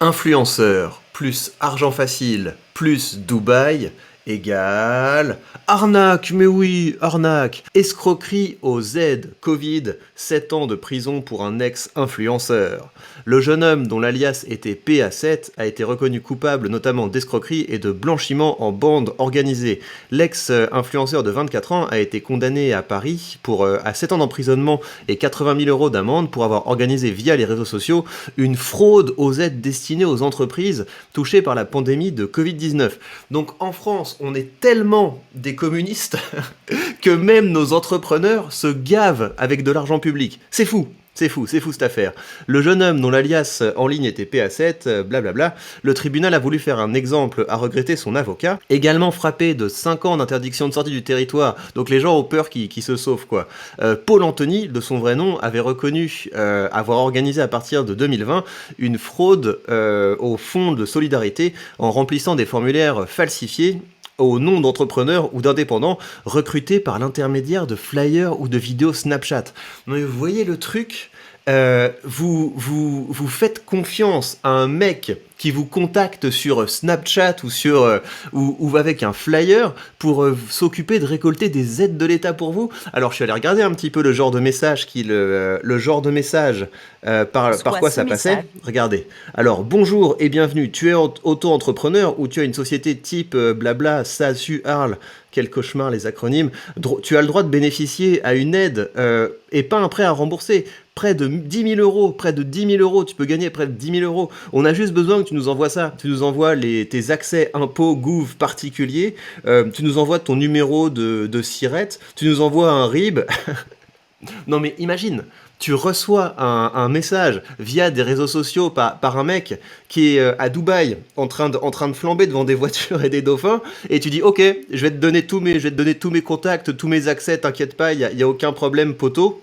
Influenceur plus argent facile plus Dubaï égale arnaque, mais oui, arnaque. Escroquerie au Z, Covid, 7 ans de prison pour un ex-influenceur. Le jeune homme dont l'alias était PA7 a été reconnu coupable notamment d'escroquerie et de blanchiment en bande organisée. L'ex-influenceur de 24 ans a été condamné à Paris à 7 ans d'emprisonnement et 80 000 euros d'amende pour avoir organisé via les réseaux sociaux une fraude aux aides destinées aux entreprises touchées par la pandémie de Covid-19. Donc en France, on est tellement des communistes que même nos entrepreneurs se gavent avec de l'argent public. C'est fou. C'est fou cette affaire. Le jeune homme dont l'alias en ligne était PA7, blablabla, le tribunal a voulu faire un exemple à regretter son avocat, également frappé de 5 ans d'interdiction de sortie du territoire, donc les gens ont peur qu'il se sauve quoi. Paul Anthony, de son vrai nom, avait reconnu avoir organisé à partir de 2020 une fraude au fonds de solidarité en remplissant des formulaires falsifiés au nom d'entrepreneurs ou d'indépendants recrutés par l'intermédiaire de flyers ou de vidéos Snapchat. Mais vous voyez le truc, vous faites confiance à un mec qui vous contacte sur Snapchat ou avec un flyer pour s'occuper de récolter des aides de l'État pour vous. Alors je suis allé regarder un petit peu le genre de message par quoi ça passait. Regardez. Alors bonjour et bienvenue. Tu es auto-entrepreneur ou tu as une société type blabla, SASU, Arles. Quel cauchemar les acronymes. Tu as le droit de bénéficier à une aide et pas un prêt à rembourser. Près de 10 000 euros, tu peux gagner près de 10 000 euros. On a juste besoin que tu nous envoies ça. Tu nous envoies tes accès impôts Gouv particuliers, tu nous envoies ton numéro de SIRET, tu nous envoies un RIB. Non mais imagine, tu reçois un message via des réseaux sociaux par un mec qui est à Dubaï en train de flamber devant des voitures et des dauphins, et tu dis ok, je vais te donner tous mes contacts, tous mes accès, t'inquiète pas, il y a aucun problème poteau.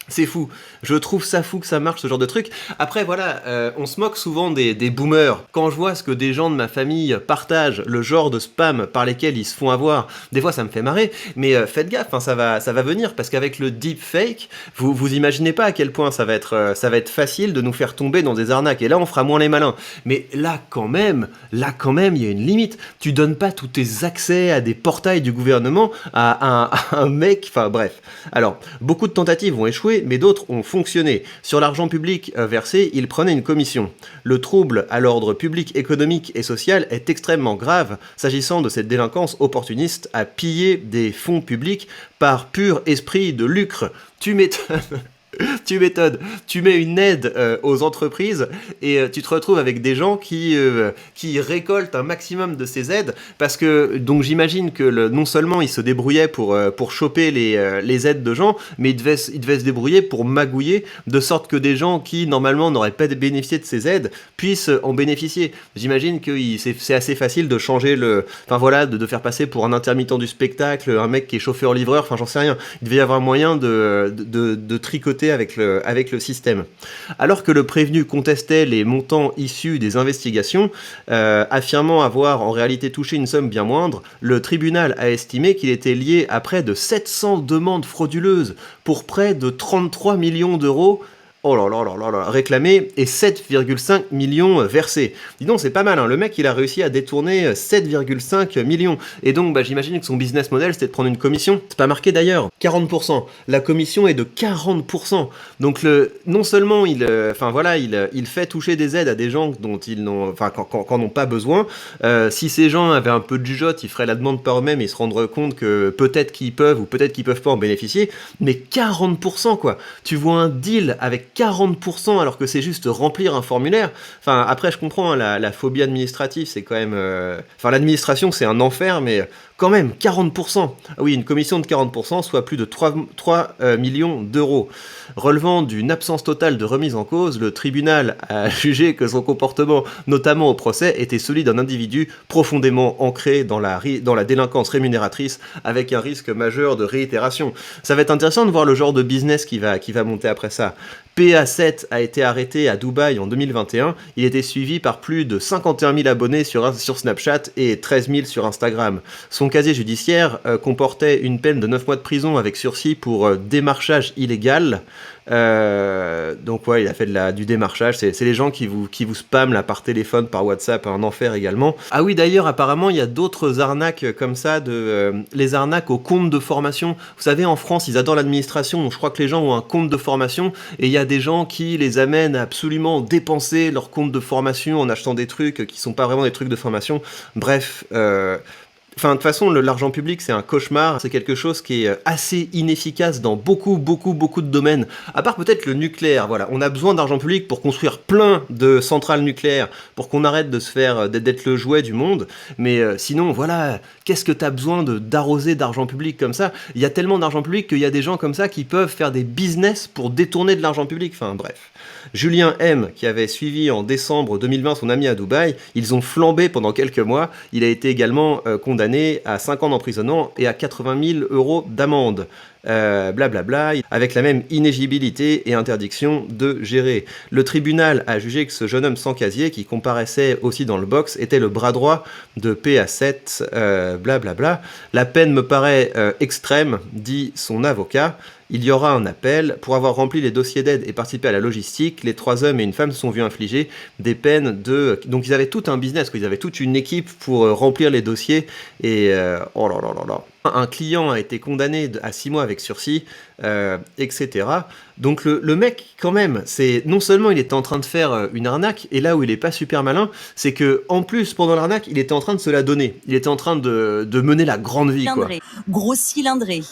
C'est fou. Je trouve ça fou que ça marche, ce genre de truc. Après, voilà, on se moque souvent des boomers. Quand je vois ce que des gens de ma famille partagent, le genre de spam par lesquels ils se font avoir, des fois ça me fait marrer, mais faites gaffe, hein, ça va venir, parce qu'avec le deepfake, vous imaginez pas à quel point ça va être facile de nous faire tomber dans des arnaques. Et là, on fera moins les malins. Mais là, quand même, il y a une limite. Tu donnes pas tous tes accès à des portails du gouvernement à un mec, enfin bref. Alors, beaucoup de tentatives ont échoué, mais d'autres ont fonctionné. Sur l'argent public versé, ils prenaient une commission. Le trouble à l'ordre public, économique et social est extrêmement grave s'agissant de cette délinquance opportuniste à piller des fonds publics par pur esprit de lucre. Tu m'étonnes. Tu m'étonnes, tu mets une aide aux entreprises et tu te retrouves avec des gens qui récoltent un maximum de ces aides parce que, donc j'imagine que non seulement ils se débrouillaient pour choper les aides de gens, mais ils devaient se débrouiller pour magouiller de sorte que des gens qui normalement n'auraient pas bénéficié de ces aides puissent en bénéficier. J'imagine que c'est assez facile de changer de faire passer pour un intermittent du spectacle, un mec qui est chauffeur-livreur, enfin j'en sais rien. Il devait y avoir moyen de tricoter avec le système. Alors que le prévenu contestait les montants issus des investigations, affirmant avoir en réalité touché une somme bien moindre, le tribunal a estimé qu'il était lié à près de 700 demandes frauduleuses pour près de 33 millions d'euros réclamés et 7,5 millions versés. Dis donc, c'est pas mal, hein. Le mec, il a réussi à détourner 7,5 millions. Et donc, j'imagine que son business model, c'était de prendre une commission. C'est pas marqué d'ailleurs. 40%. La commission est de 40%. Donc, non seulement il fait toucher des aides à des gens dont ils n'ont pas besoin. Si ces gens avaient un peu de jugeote, ils feraient la demande par eux-mêmes et ils se rendraient compte que peut-être qu'ils peuvent ou peut-être qu'ils peuvent pas en bénéficier. Mais 40%, quoi. Tu vois un deal avec 40% alors que c'est juste remplir un formulaire. Enfin, après, je comprends, hein, la phobie administrative, c'est quand même... l'administration, c'est un enfer, mais quand même, 40%. Ah oui, une commission de 40%, soit plus de 3 millions d'euros. Relevant d'une absence totale de remise en cause, le tribunal a jugé que son comportement, notamment au procès, était celui d'un individu profondément ancré dans la délinquance rémunératrice, avec un risque majeur de réitération. Ça va être intéressant de voir le genre de business qui va monter après ça. PA7 a été arrêté à Dubaï en 2021. Il était suivi par plus de 51 000 abonnés sur Snapchat et 13 000 sur Instagram. Son casier judiciaire comportait une peine de 9 mois de prison avec sursis pour démarchage illégal. Donc ouais, il a fait du démarchage. C'est les gens qui vous spamment là, par téléphone, par WhatsApp, un enfer également. Ah oui, d'ailleurs, apparemment, il y a d'autres arnaques comme ça, les arnaques au compte de formation. Vous savez, en France, ils adorent l'administration, donc je crois que les gens ont un compte de formation, et il y a des gens qui les amènent à absolument dépenser leur compte de formation en achetant des trucs qui sont pas vraiment des trucs de formation. Bref, enfin, de toute façon, l'argent public, c'est un cauchemar. C'est quelque chose qui est assez inefficace dans beaucoup, beaucoup, beaucoup de domaines. À part peut-être le nucléaire, voilà. On a besoin d'argent public pour construire plein de centrales nucléaires, pour qu'on arrête de se faire, d'être le jouet du monde. Mais sinon, voilà, qu'est-ce que t'as besoin d'arroser d'argent public comme ça? Il y a tellement d'argent public qu'il y a des gens comme ça qui peuvent faire des business pour détourner de l'argent public. Enfin, bref. Julien M, qui avait suivi en décembre 2020 son ami à Dubaï, ils ont flambé pendant quelques mois. Il a été également condamné à 5 ans d'emprisonnement et à 80 000 euros d'amende. Blablabla, avec la même inéligibilité et interdiction de gérer. Le tribunal a jugé que ce jeune homme sans casier, qui comparaissait aussi dans le box, était le bras droit de PA7, blablabla. La peine me paraît extrême, dit son avocat. Il y aura un appel. Pour avoir rempli les dossiers d'aide et participé à la logistique, les 3 hommes et une femme se sont vus infliger des peines de... Donc ils avaient tout un business, quoi. Ils avaient toute une équipe pour remplir les dossiers. Et... oh là là là là. Un client a été condamné à 6 mois avec sursis, etc. Donc le mec, quand même, c'est non seulement il était en train de faire une arnaque, et là où il est pas super malin, c'est que en plus, pendant l'arnaque, il était en train de se la donner. Il était en train de mener la grande vie, quoi. Gros cylindré.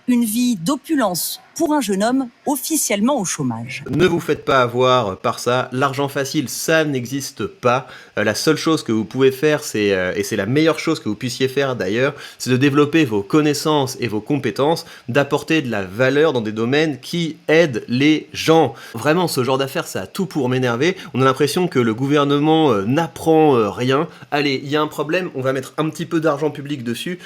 Une vie d'opulence pour un jeune homme officiellement au chômage. Ne vous faites pas avoir par ça, l'argent facile, ça n'existe pas. La seule chose que vous pouvez faire, et c'est la meilleure chose que vous puissiez faire d'ailleurs, c'est de développer vos connaissances et vos compétences, d'apporter de la valeur dans des domaines qui aident les gens. Vraiment, ce genre d'affaires, ça a tout pour m'énerver. On a l'impression que le gouvernement n'apprend rien. Allez, il y a un problème, on va mettre un petit peu d'argent public dessus.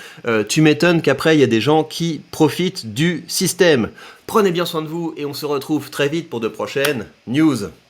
Tu m'étonnes qu'après, il y a des gens qui profitent du système. Prenez bien soin de vous et on se retrouve très vite pour de prochaines news.